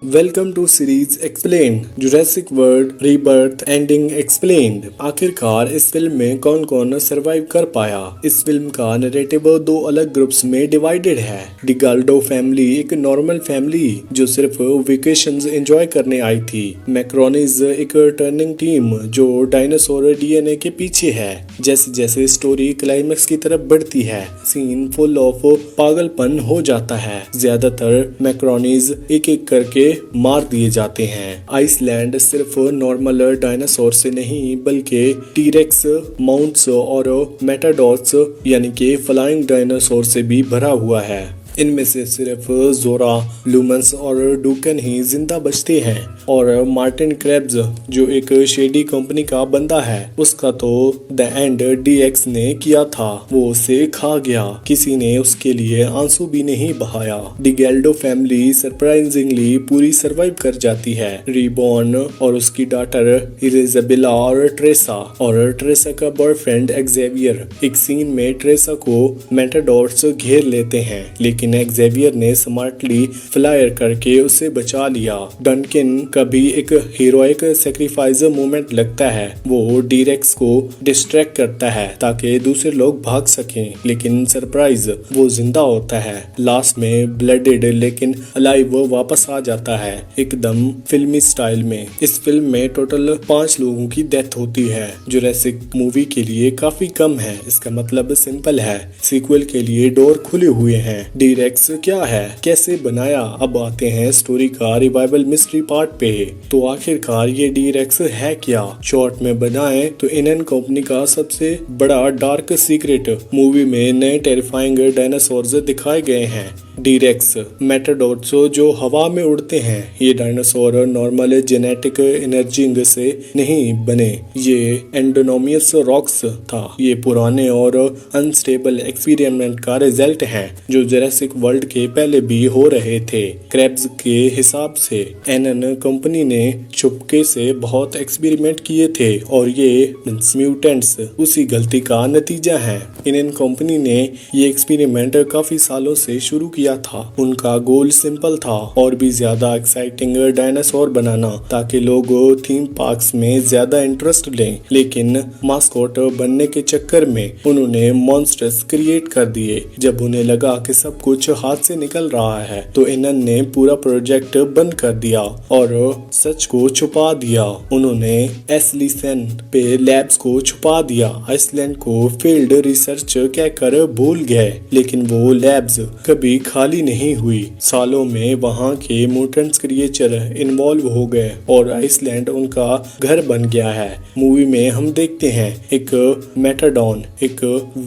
Welcome to series explain Jurassic World Rebirth ending explained. आखिरकार इस film में कौन कौन सरवाइव कर पाया। इस फिल्म का नैरेटिव दो अलग ग्रुप्स में डिवाइडेड है। द गाल्डो फैमिली एक नॉर्मल फैमिली जो सिर्फ वेकेशंस एंजॉय करने आई थी। मैक्रोनीज एक टर्निंग टीम जो डायनासोर डीएनए के पीछे है। जैसे जैसे स्टोरी क्लाइमेक्स की तरफ बढ़ती है सीन फुल ऑफ पागलपन हो जाता है। ज्यादातर मैक्रोनीज एक एक करके मार दिए जाते हैं। आइसलैंड सिर्फ नॉर्मल डायनासोर से नहीं बल्कि टीरेक्स, माउंट्स और मेटाडॉट्स यानी कि फ्लाइंग डायनासोर से भी भरा हुआ है। इनमें से सिर्फ जोरा, लूमस और डूकन ही जिंदा बचते हैं और मार्टिन क्रेब्स जो एक शेडी कंपनी का बंदा है उसका तो द एंड डीएक्स ने किया था, वो उसे खा गया। किसी ने उसके लिए आंसू भी नहीं बहाया। द गैल्डो फैमिली सरप्राइजिंगली पूरी सरवाइव कर जाती है। रीबॉर्न और उसकी डॉटर इलिजाबेला और ट्रेसा का बॉयफ्रेंड एक्जेवियर। एक सीन में ट्रेसा को मेटाडॉट्स घेर लेते हैं लेकिन एक्जेवियर ने स्मार्टली फ्लायर करके उसे बचा लिया। डनकिन का भी एक हीरोइक सैक्रिफाइस मोमेंट लगता है। वो डीरेक्स को डिस्ट्रैक्ट करता है ताकि दूसरे लोग भाग सकें, लेकिन सरप्राइज वो जिंदा होता है। लास्ट में ब्लडेड लेकिन अलाइव वापस आ जाता है एकदम फिल्मी स्टाइल में। इस फिल्म में टोटल 5 लोगों की डेथ होती है। जुरासिक मूवी के लिए काफी कम है। इसका मतलब सिंपल है, सीक्वल के लिए डोर खुले हुए हैं। डीरेक्स क्या है, कैसे बनाया, अब आते हैं स्टोरी का रिवाइवल मिस्ट्री पार्ट पे। तो आखिरकार ये डीरेक्स है क्या। शॉर्ट में बनाए तो इनन कंपनी का सबसे बड़ा डार्क सीक्रेट। मूवी में नए टेरिफाइंग डायनासोर्स दिखाए गए हैं। डीरेक्स मेटाडॉट्स जो हवा में उड़ते हैं। ये डायनासोर नॉर्मल जेनेटिक एनर्जिंग से नहीं बने, ये एंडोनोमियस रॉक्स था। ये पुराने और अनस्टेबल एक्सपेरिमेंट का रिजल्ट है जो जुरासिक वर्ल्ड के पहले भी हो रहे थे। क्रेब्स के हिसाब से एनन कंपनी ने चुपके से बहुत एक्सपेरिमेंट किए थे और ये म्यूटेंट्स उसी गलती का नतीजा है। एनन कंपनी ने ये एक्सपेरिमेंट काफी सालों से शुरू किया था। उनका गोल सिंपल था, और भी ज्यादा एक्साइटिंग डायनासोर बनाना ताकि लोग थीम पार्क्स में ज्यादा इंटरेस्ट लें। लेकिन मास्कोट बनने के चक्कर में उन्होंने मॉन्स्टर्स क्रिएट कर दिए। जब उन्हें लगा कि सब कुछ हाथ से निकल रहा है तो इनन ने पूरा प्रोजेक्ट बंद कर दिया और सच को छुपा दिया। उन्होंने एसलीसन पे लैब्स को छुपा दिया। आइसलैंड को फील्ड रिसर्च कहकर भूल गए, लेकिन वो लैब्स कभी खाली नहीं हुई। सालों में वहां के म्यूटेंट्स क्रिएचर इन्वॉल्व हो गए और आइसलैंड उनका घर बन गया है। मूवी में हम देखते हैं एक मेटाडॉन एक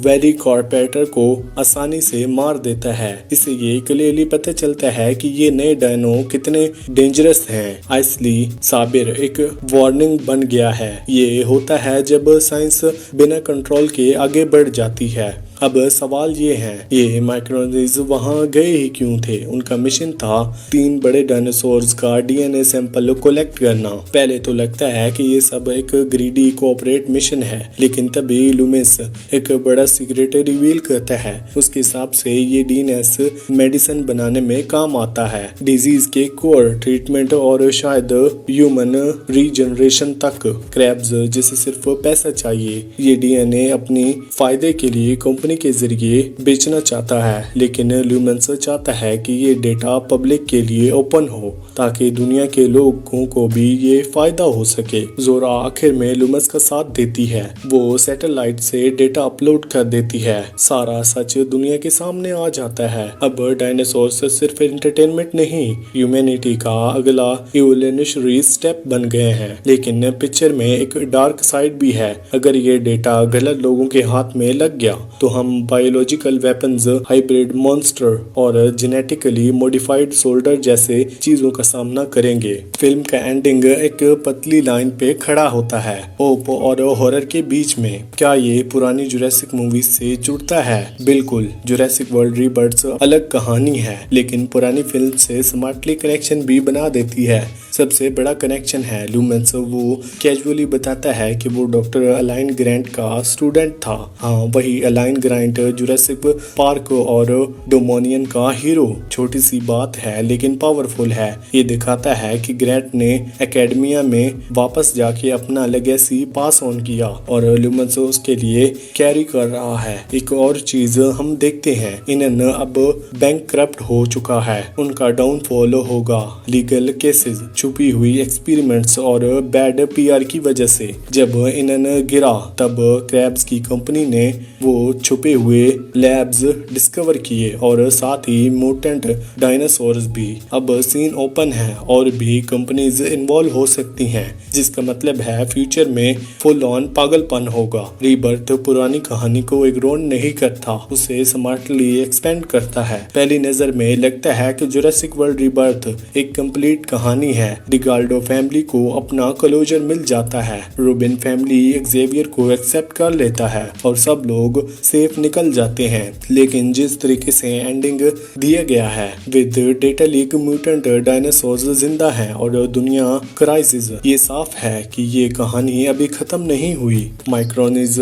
वेरी कॉर्पेटर को आसानी से मार देता है। इससे ये क्लियरली पता चलता है कि ये नए डायनो कितने डेंजरस हैं। आइसली साबिर एक वार्निंग बन गया है। ये होता है जब साइंस बिना कंट्रोल के आगे बढ़ जाती है। अब सवाल ये है, ये माइक्रोनीज वहां गए ही क्यों थे। उनका मिशन था 3 बड़े डायनासोर्स का डीएनए सैंपल कलेक्ट करना। पहले तो लगता है कि ये सब एक ग्रीडी कोऑपरेट मिशन है, लेकिन तभी लूमिस एक बड़ा सीक्रेट रिवील करता है। उसके हिसाब से ये डीएनएस मेडिसिन बनाने में काम आता है, डिजीज के कोर ट्रीटमेंट और शायद ह्यूमन रीजनरेशन तक। क्रेब्स जिसे सिर्फ पैसा चाहिए, ये डीएनए अपनी फायदे के लिए कंपनी के जरिए बेचना चाहता है, लेकिन ल्यूमेंस चाहता है कि ये डेटा पब्लिक के लिए ओपन हो ताकि दुनिया के लोगों को भी ये फायदा हो सके। जोरा आखिर में लूमस का साथ देती है। वो सैटेलाइट से डेटा अपलोड कर देती है। सारा सच दुनिया के सामने आ जाता है। अब डायनासोर्स सिर्फ एंटरटेनमेंट नहीं, ह्यूमैनिटी का अगला इवोल्यूशनरी स्टेप बन गए हैं। लेकिन पिक्चर में एक डार्क साइड भी है। अगर ये डेटा गलत लोगों के हाथ में लग गया तो हम बायोलॉजिकल वेपन्स, हाइब्रिड मॉन्स्टर और जेनेटिकली मॉडिफाइड सोल्डर जैसे चीजों का सामना करेंगे। फिल्म का एंडिंग एक पतली लाइन पे खड़ा होता है, होप और हॉरर के बीच में। क्या ये पुरानी जुरासिक मूवी से जुड़ता है? बिल्कुल। जुरासिक वर्ल्ड रीबर्थ अलग कहानी है, लेकिन पुरानी फिल्म से स्मार्टली कनेक्शन भी बना देती है। सबसे बड़ा कनेक्शन है लूमेंस। वो कैजुअली बताता है कि वो डॉक्टर अलाइन ग्रांट का स्टूडेंट था। हाँ, वही अलाइन ग्रांट जुरासिक पार्क और डोमिनियन का हीरो। छोटी सी बात है लेकिन पावरफुल है। ये दिखाता है कि ग्रांट ने एकेडमिया में वापस जाके अपना लेगेसी पास ऑन किया और लूमस उसके लिए कैरी कर रहा है। एक और चीज हम देखते हैं, इनन अब बैंकक्रप्ट हो चुका है। उनका डाउनफॉल होगा लीगल केसेस, छुपी हुई एक्सपेरिमेंट्स और बैड पीआर की वजह से। जब इनन गिरा तब क्रैब्स की कंपनी ने वो छुपे हुए लैब्स डिस्कवर किए और साथ ही म्यूटेंट डायनासोर्स भी। अब सीन ओपन है और भी कंपनीज इन्वॉल्व हो सकती हैं, जिसका मतलब है फ्यूचर में फुल ऑन पागलपन होगा। रीबर्थ पुरानी कहानी को इग्नोर नहीं करता, उसे स्मार्टली एक्सपेंड करता है। पहली नजर में लगता है कि जुरासिक वर्ल्ड रीबर्थ एक कंप्लीट कहानी है। डिगाल्डो फैमिली को अपना क्लोजर मिल जाता है, रूबिन फैमिली एक्सेवियर को एक्सेप्ट कर लेता है और सब लोग सेफ निकल जाते हैं। लेकिन जिस तरीके से एंडिंग दिया गया है with data leak, mutant dinosaurs जिंदा हैं और दुनिया क्राइसिस, ये साफ है कि ये कहानी अभी खत्म नहीं हुई। माइक्रोनिज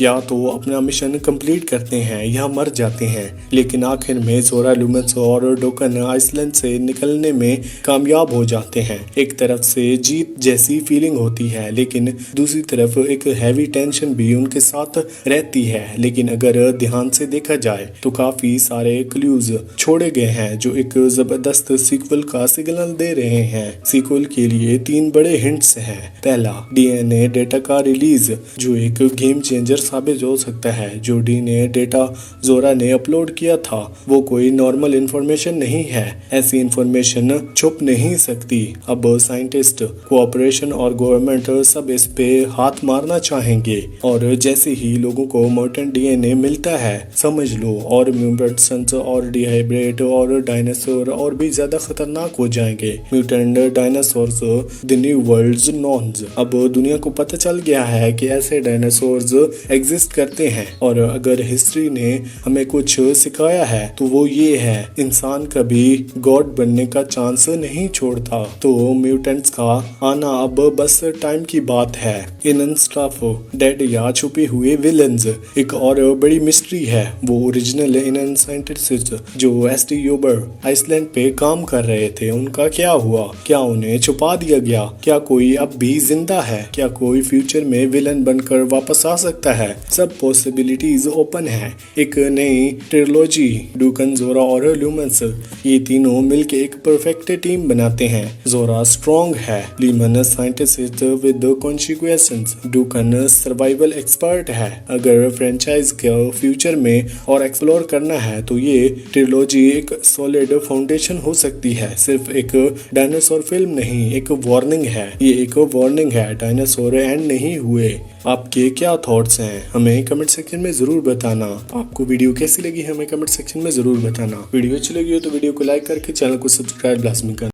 या तो अपना मिशन कंप्लीट करते हैं या मर जाते हैं, लेकिन आखिर में जोरा, लूमस और डोकन आइसलैंड से निकलने में कामयाब हो जाते हैं। एक तरफ से जीत जैसी फीलिंग होती है, लेकिन दूसरी तरफ एक हैवी टेंशन भी उनके साथ रहती है। लेकिन अगर ध्यान से देखा जाए तो काफी सारे क्लूज छोड़े गए हैं जो एक जबरदस्त सीक्वल का सिग्नल दे रहे हैं। सीक्वल के लिए 3 बड़े हिंट्स हैं। पहला, डीएनए डेटा का रिलीज, जो एक गेम चेंजर साबित हो सकता है। जो डीएनए डेटा जोरा ने अपलोड किया था वो कोई नॉर्मल इंफॉर्मेशन नहीं है। ऐसी इंफॉर्मेशन छुप नहीं सकती। अब साइंटिस्ट, कोऑपरेशन और गवर्नमेंट सब इस पे हाथ मारना चाहेंगे और जैसे ही लोगों को म्यूटेंट डीएनए मिलता है, समझ लो और म्यूटेंट्स और डिहाइब्रेट और डायनासोर और भी ज्यादा खतरनाक हो जाएंगे। Mutant dinosaurs the new worlds नॉन्स। अब दुनिया को पता चल गया है कि ऐसे डायनासोर्स एग्जिस्ट करते हैं और अगर हिस्ट्री ने हमें कुछ सिखाया है तो वो ये है, इंसान कभी गॉड बनने का चांस नहीं छोड़ता। तो म्यूटेंट्स का आना अब बस टाइम की बात है। इन स्टफ डेड या छुपे हुए विलन्स। एक और बड़ी मिस्ट्री है, वो ओरिजिनल इन साइंटिस्ट जो एसटी यूबर आइसलैंड पे काम कर रहे थे, उनका क्या हुआ? क्या उन्हें छुपा दिया गया? क्या कोई अब भी जिंदा है? क्या कोई फ्यूचर में विलन बनकर वापस आ सकता है? सब पॉसिबिलिटीज ओपन है। एक नई ट्रिलॉजी, डूकन, जोरा और लूमस, ये तीनों मिलके एक परफेक्ट टीम बनाते हैं। जोरा स्ट्रॉन्ग है, लीमन scientist with consequences, Duncan survival expert है। अगर फ्रेंचाइज को फ्यूचर में और एक्सप्लोर करना है तो ये ट्रिलॉजी एक सॉलिड फाउंडेशन हो सकती है। सिर्फ एक डायनासोर फिल्म नहीं, एक वार्निंग है। ये एक वार्निंग है, डायनासोर एंड नहीं हुए। आपके क्या थॉट्स हैं हमें कमेंट सेक्शन में जरूर बताना। आपको वीडियो कैसी लगी हमें कमेंट सेक्शन में जरूर बताना। वीडियो अच्छी लगी हो तो वीडियो को लाइक करके चैनल को सब्सक्राइब लाजमी करना।